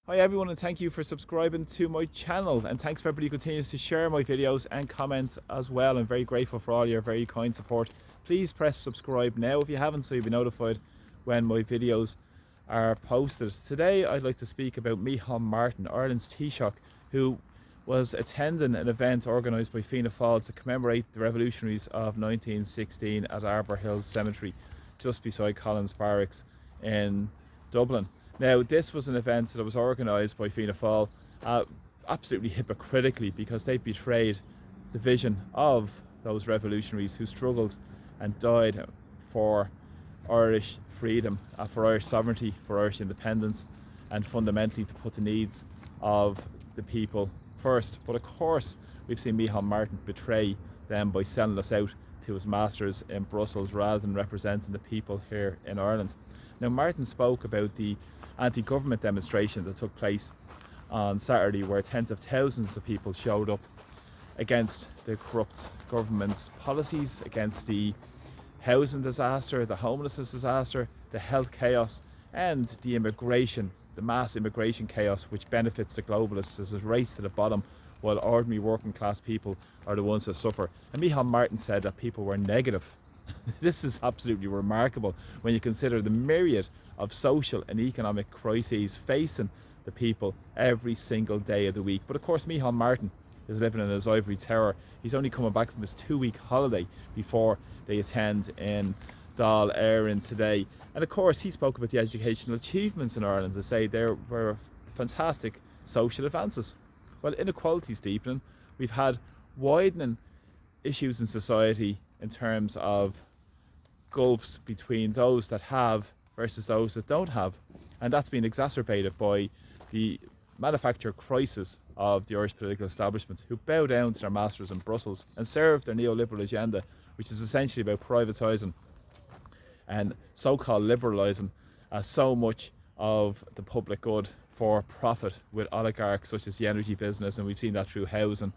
Hi everyone, and thank you for subscribing to my channel, and thanks for everybody who continues to share my videos and comment as well. I'm very grateful for all your very kind support. Please press subscribe now if you haven't, so you'll be notified when my videos are posted. Today I'd like to speak about Micheál Martin, Ireland's Taoiseach, who was attending an event organised by Fianna Fáil to commemorate the revolutionaries of 1916 at Arbor Hill Cemetery, just beside Collins Barracks in Dublin. Now, this was an event that was organised by Fianna Fáil absolutely hypocritically, because they betrayed the vision of those revolutionaries who struggled and died for Irish freedom, for Irish sovereignty, for Irish independence, and fundamentally to put the needs of the people first. But of course, we've seen Micheál Martin betray them by selling us out to his masters in Brussels rather than representing the people here in Ireland. Now, Martin spoke about the anti-government demonstration that took place on Saturday, where tens of thousands of people showed up against the corrupt government's policies, against the housing disaster, the homelessness disaster, the health chaos, and the immigration, the mass immigration chaos which benefits the globalists as a race to the bottom, while ordinary working class people are the ones that suffer. And Micheál Martin said that people were negative. This is absolutely remarkable when you consider the myriad of social and economic crises facing the people every single day of the week. But of course, Micheál Martin is living in his ivory tower. He's only coming back from his 2-week holiday before they attend in Dáil Éireann today. And of course, he spoke about the educational achievements in Ireland to say there were fantastic social advances. Well, inequality's deepening. We've had widening issues in society in terms of gulfs between those that have versus those that don't have, and that's been exacerbated by the manufactured crisis of the Irish political establishment, who bow down to their masters in Brussels and serve their neoliberal agenda, which is essentially about privatising and so-called liberalising so much of the public good for profit, with oligarchs such as the energy business, and we've seen that through housing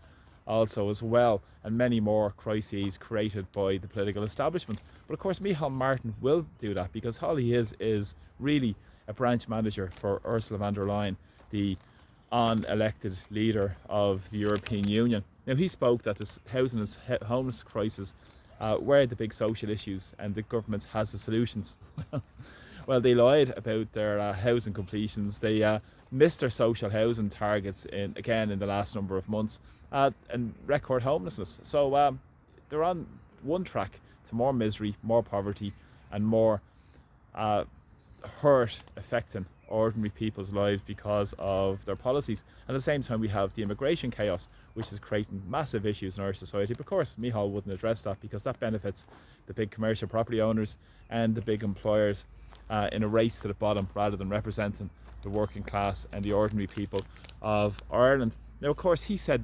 also as well, and many more crises created by the political establishment. But of course, Micheál Martin will do that, because all he is really a branch manager for Ursula von der Leyen, the unelected leader of the European Union. Now, he spoke that this housing and homeless crisis were the big social issues, and the government has the solutions. Well, they lied about their housing completions. They missed their social housing targets in the last number of months, and record homelessness. So they're on one track to more misery, more poverty, and more hurt affecting ordinary people's lives because of their policies. And at the same time, we have the immigration chaos, which is creating massive issues in our society. But of course, Micheál wouldn't address that, because that benefits the big commercial property owners and the big employers in a race to the bottom, rather than representing the working class and the ordinary people of Ireland. Now, of course, he said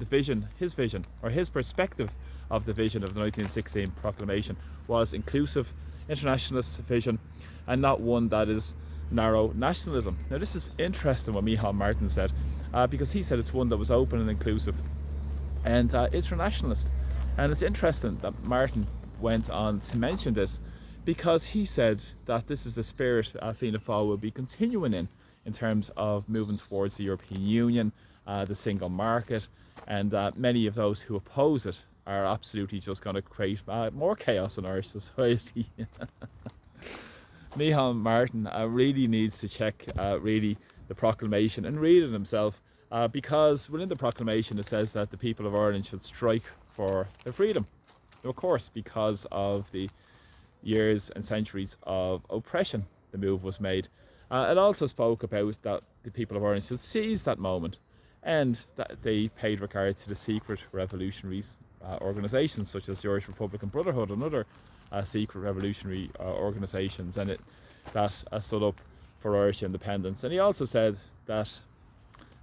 his vision, or his perspective of the vision of the 1916 Proclamation, was inclusive, internationalist vision, and not one that is narrow nationalism. Now, this is interesting what Micheál Martin said, because he said it's one that was open and inclusive and internationalist. And it's interesting that Martin went on to mention this, because he said that this is the spirit Fianna Fáil will be continuing in terms of moving towards the European Union, the single market, and many of those who oppose it are absolutely just going to create more chaos in our society. Micheál Martin really needs to check really the proclamation and read it himself, because within the proclamation it says that the people of Ireland should strike for their freedom. Now, of course, because of the years and centuries of oppression, the move was made. It also spoke about that the people of Ireland should seize that moment, and that they paid regard to the secret revolutionaries organisations such as the Irish Republican Brotherhood and other secret revolutionary organisations, and that stood up for Irish independence. And he also said that,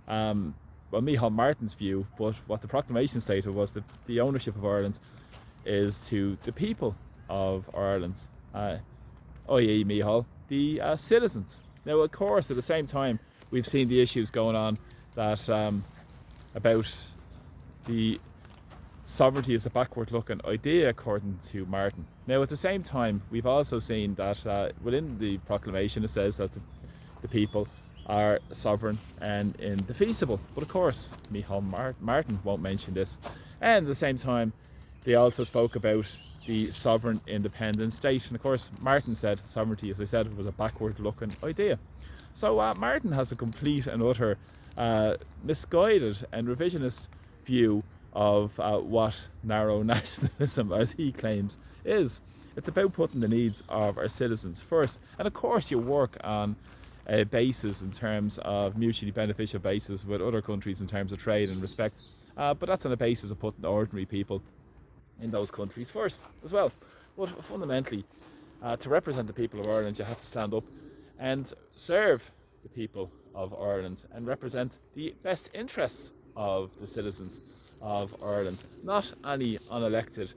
well, Micheál Martin's view, but what the proclamation stated, was that the ownership of Ireland is to the people of Ireland, i.e. Micheál, the citizens. Now, of course, at the same time, we've seen the issues going on that about the sovereignty is a backward-looking idea, according to Martin. Now, at the same time, we've also seen that within the proclamation it says that the people are sovereign and indefeasible. But of course, Micheál Martin won't mention this. And at the same time, they also spoke about the sovereign independent state. And of course, Martin said sovereignty, as I said, was a backward-looking idea. So Martin has a complete and utter misguided and revisionist view of what narrow nationalism, as he claims, is. It's about putting the needs of our citizens first. And of course, you work on a basis in terms of mutually beneficial basis with other countries in terms of trade and respect. But that's on the basis of putting ordinary people in those countries first as well. But fundamentally, to represent the people of Ireland, you have to stand up and serve the people of Ireland and represent the best interests of the citizens of Ireland, not any unelected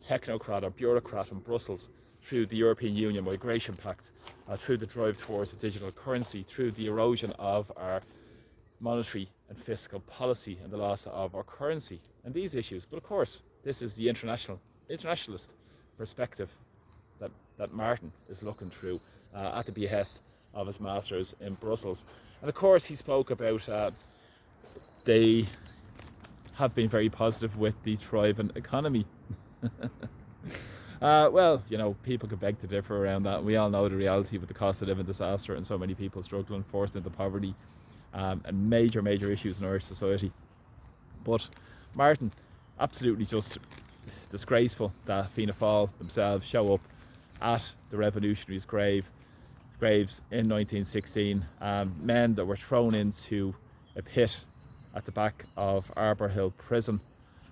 technocrat or bureaucrat in Brussels through the European Union Migration Pact, through the drive towards a digital currency, through the erosion of our monetary and fiscal policy and the loss of our currency and these issues. But of course, this is the internationalist perspective that Martin is looking through at the behest of his masters in Brussels. And of course, he spoke about they have been very positive with the thriving economy. Well, you know, people could beg to differ around that. We all know the reality with the cost of living disaster and so many people struggling, forced into poverty, and major issues in our society. But Martin, absolutely just disgraceful that Fianna Fáil themselves show up at the revolutionaries' graves in 1916, men that were thrown into a pit at the back of Arbor Hill prison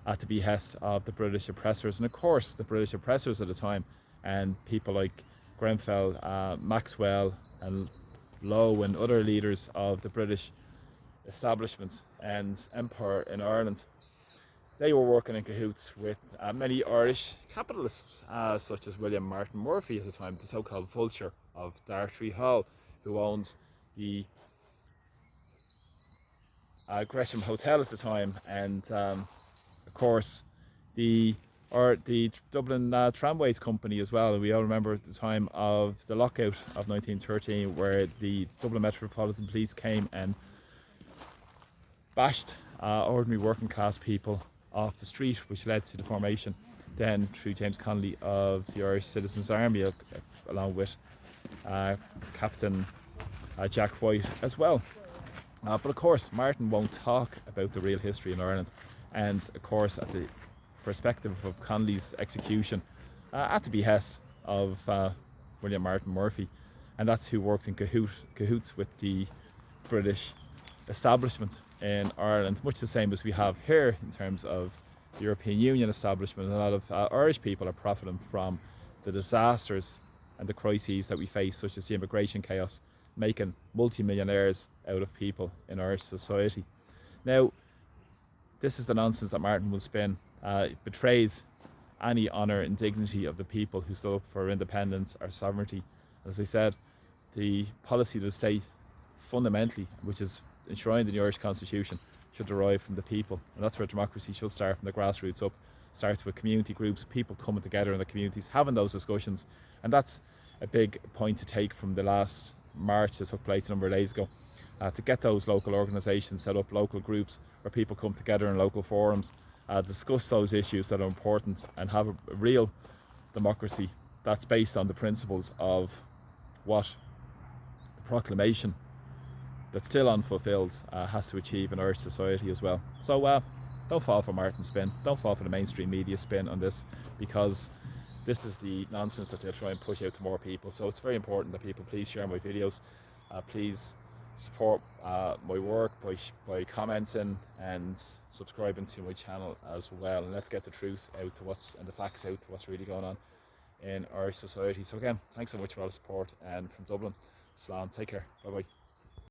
at the behest of the British oppressors. And of course, the British oppressors at the time, and people like Grenfell, Maxwell and Lowe and other leaders of the British establishment and empire in Ireland, they were working in cahoots with many Irish capitalists, such as William Martin Murphy at the time, the so-called vulture of Dartry Hall, who owned the Gresham Hotel at the time, and of course the Dublin Tramways Company as well. We all remember at the time of the lockout of 1913, where the Dublin Metropolitan Police came and bashed ordinary working class people off the street, which led to the formation then through James Connolly of the Irish Citizens Army, along with Captain Jack White as well. But of course, Martin won't talk about the real history in Ireland, and of course at the perspective of Connolly's execution at the behest of William Martin Murphy, and that's who worked in cahoots with the British establishment in Ireland, much the same as we have here in terms of the European Union establishment. A lot of Irish people are profiting from the disasters and the crises that we face, such as the immigration chaos, making multi-millionaires out of people in Irish society. Now, this is the nonsense that Martin will spin. It betrays any honour and dignity of the people who stood up for independence or sovereignty. As I said, the policy of the state fundamentally, which is enshrined in the Irish Constitution, should derive from the people, and that's where democracy should start, from the grassroots up. Starts with community groups, people coming together in the communities, having those discussions, and that's a big point to take from the last march that took place a number of days ago, to get those local organisations set up, local groups where people come together in local forums, discuss those issues that are important, and have a real democracy that's based on the principles of what the Proclamation, that's still unfulfilled, has to achieve in Irish society as well. So don't fall for Martin's spin, don't fall for the mainstream media spin on this, because this is the nonsense that they'll try and push out to more people. So it's very important that people please share my videos, please support my work by commenting and subscribing to my channel as well, and let's get the truth out to and the facts out to what's really going on in Irish society. So again, thanks so much for all the support, and from Dublin, Slán, take care, bye bye.